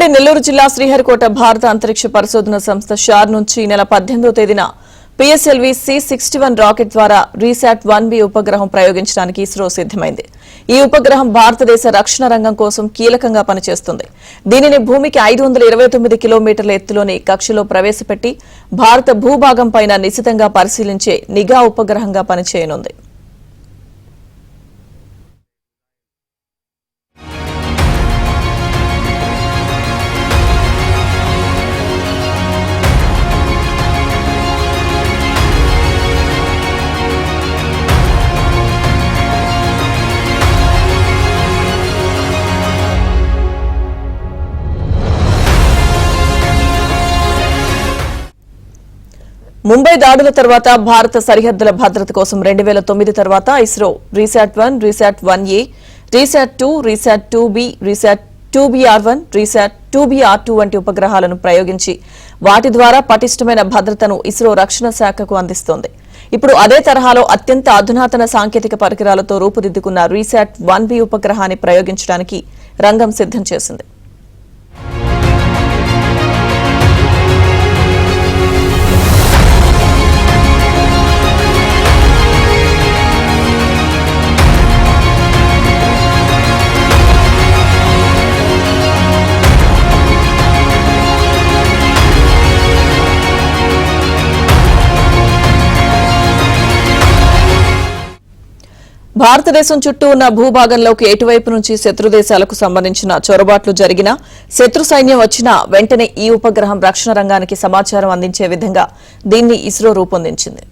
నెల్లూరు జిల్లా శ్రీహరికోట భారత అంతరిక్ష పరిశోధన సంస్థ షార్ నుంచి నెల 18వ తేదీన పిఎస్ఎల్వి C61 రాకెట్ ద్వారా రీశాట్ 1B ఉపగ్రహం ప్రయోగించడానికి ఇస్రో సిద్దమైంది. ఈ ఉపగ్రహం భారతదేశ రక్షణ రంగం కోసం కీలకంగా పనిచేస్తుంది. దీనిని భూమికి 529 కిలోమీటర్ల ఎత్తులోని కక్షలో ప్రవేశపెట్టి భారత భూభాగం పైన నిశితంగా పరిశీలించే నిఘా ఉపగ్రహంగా పనిచేయనుంది. ముంబై దాడుల తర్వాత భారత సరిహద్దుల భద్రత కోసం 2009 తర్వాత ISRO RISAT 1, RISAT 1A, RISAT 2, RISAT 2B, RISAT 2BR1, RISAT 2BR2 వంటి ఉపగ్రహాలను ప్రయోగించి వాటి ద్వారా పటిష్టమైన భద్రతను ఇస్రో రక్షణ శాఖకు అందిస్తోంది. ఇప్పుడు అదే తరహాలో అత్యంత అధునాతన సాంకేతిక పరికరాలతో రూపుదిద్దుకున్న రీశాట్ 1B ఉపగ్రహాన్ని ప్రయోగించడానికి రంగం సిద్దం చేసింది. భారతదేశం చుట్టూ ఉన్న భూభాగంలోకి ఎటువైపు నుంచి శత్రు దేశాలకు సంబంధించిన చొరబాట్లు జరిగినా శత్రు సైన్యం వచ్చినా వెంటనే ఈ ఉపగ్రహం రక్షణ రంగానికి సమాచారం అందించే విధంగా దీన్ని ఇస్రో రూపొందించింది.